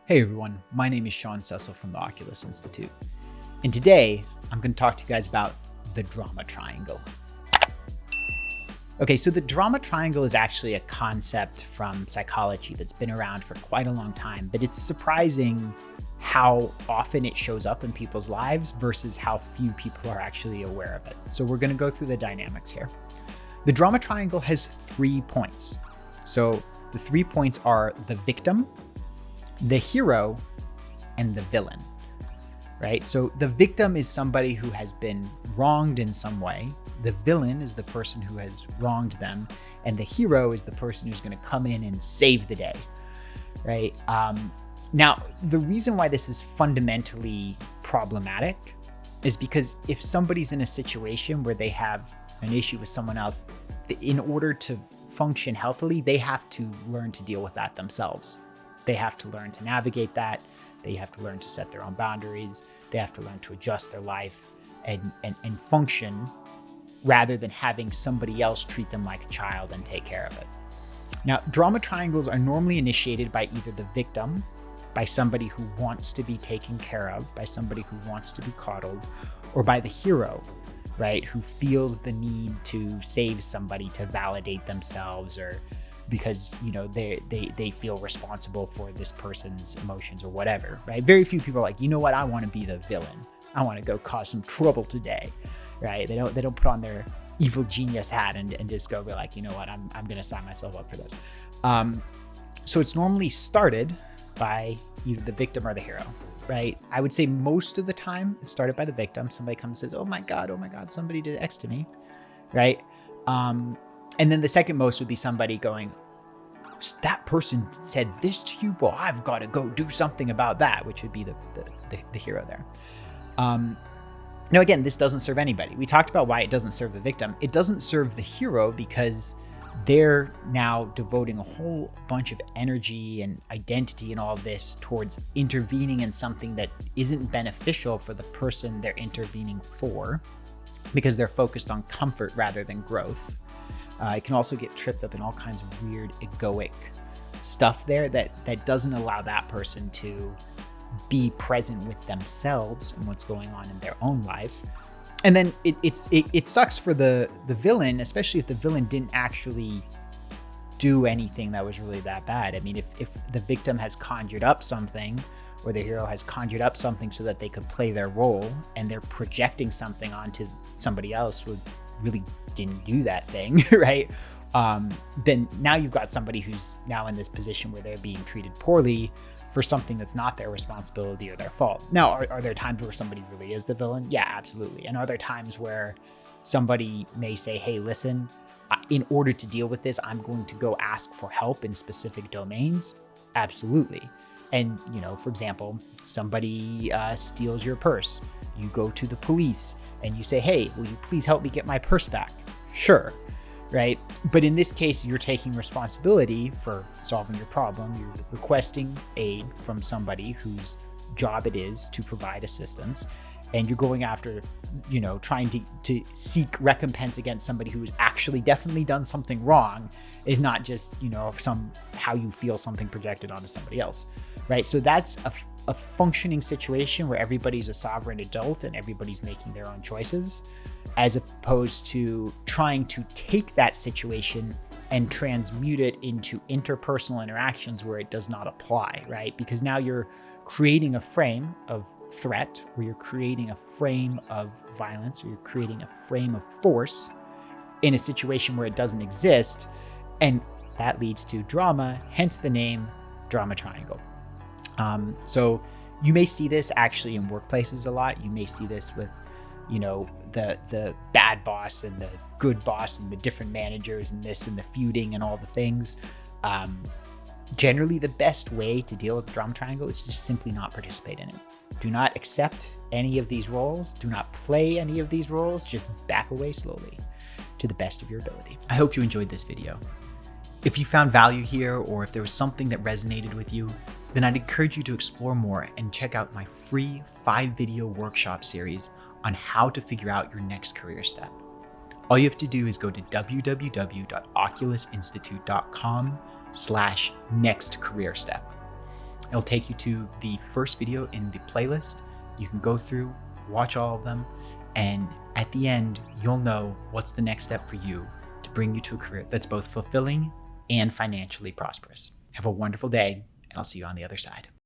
Hey everyone, my name is Sean Cecil from the Oculus Institute, and today I'm going to talk to you guys about the drama triangle. Okay, so the drama triangle is actually a concept from psychology that's been around for quite a long time, but it's surprising how often it shows up in people's lives versus how few people are actually aware of it. So we're going to go through the dynamics here. The drama triangle has 3 points. So the 3 points are the victim, the hero, and the villain, right? So the victim is somebody who has been wronged in some way. The villain is the person who has wronged them. And the hero is the person who's going to come in and save the day, right? Now, the reason why this is fundamentally problematic is because if somebody's in a situation where they have an issue with someone else, in order to function healthily, they have to learn to deal with that themselves. They have to learn to navigate that. They have to learn to set their own boundaries. They have to learn to adjust their life and function rather than having somebody else treat them like a child and take care of it. Now, drama triangles are normally initiated by either the victim, by somebody who wants to be taken care of, by somebody who wants to be coddled, or by the hero, right? Who feels the need to save somebody to validate themselves, or because, you know, they feel responsible for this person's emotions or whatever, right? Very few people are like, you know what, I want to be the villain. I want to go cause some trouble today, right? They don't put on their evil genius hat and just go be like, you know what, I'm going to sign myself up for this. So it's normally started by either the victim or the hero, right? I would say most of the time it's started by the victim. Somebody comes and says, oh my God, somebody did X to me, right? And then the second most would be somebody going, that person said this to you, well, I've got to go do something about that, which would be the hero there. Now, again, this doesn't serve anybody. We talked about why it doesn't serve the victim. It doesn't serve the hero because they're now devoting a whole bunch of energy and identity and all of this towards intervening in something that isn't beneficial for the person they're intervening for, because they're focused on comfort rather than growth. It can also get tripped up in all kinds of weird egoic stuff there that doesn't allow that person to be present with themselves and what's going on in their own life. And then it sucks for the villain, especially if the villain didn't actually do anything that was really that bad. I mean, if the victim has conjured up something, or the hero has conjured up something so that they could play their role, and they're projecting something onto somebody else who really didn't do that thing, right? Then now you've got somebody who's now in this position where they're being treated poorly for something that's not their responsibility or their fault. Now, are there times where somebody really is the villain? Yeah, absolutely. And are there times where somebody may say, hey, listen, in order to deal with this, I'm going to go ask for help in specific domains? Absolutely. And, you know, for example, somebody steals your purse. You go to the police and you say, hey, will you please help me get my purse back? Sure, right? But in this case, you're taking responsibility for solving your problem. You're requesting aid from somebody whose job it is to provide assistance. And you're going after, you know, trying to seek recompense against somebody who has actually definitely done something wrong, is not just, you know, how you feel something projected onto somebody else, right? So that's a functioning situation where everybody's a sovereign adult and everybody's making their own choices, as opposed to trying to take that situation and transmute it into interpersonal interactions where it does not apply, right? Because now you're creating a frame of threat, or you're creating a frame of violence, or you're creating a frame of force in a situation where it doesn't exist. And that leads to drama, hence the name drama triangle. So you may see this actually in workplaces a lot. You may see this with, you know, the bad boss and the good boss and the different managers and this and the feuding and all the things. Generally, the best way to deal with the drama triangle is to just simply not participate in it. Do not accept any of these roles. Do not play any of these roles. Just back away slowly to the best of your ability. I hope you enjoyed this video. If you found value here, or if there was something that resonated with you, then I'd encourage you to explore more and check out my free 5-video workshop series on how to figure out your next career step. All you have to do is go to www.oculusinstitute.com/next career step. It'll take you to the first video in the playlist. You can go through, watch all of them, and at the end, you'll know what's the next step for you to bring you to a career that's both fulfilling and financially prosperous. Have a wonderful day, and I'll see you on the other side.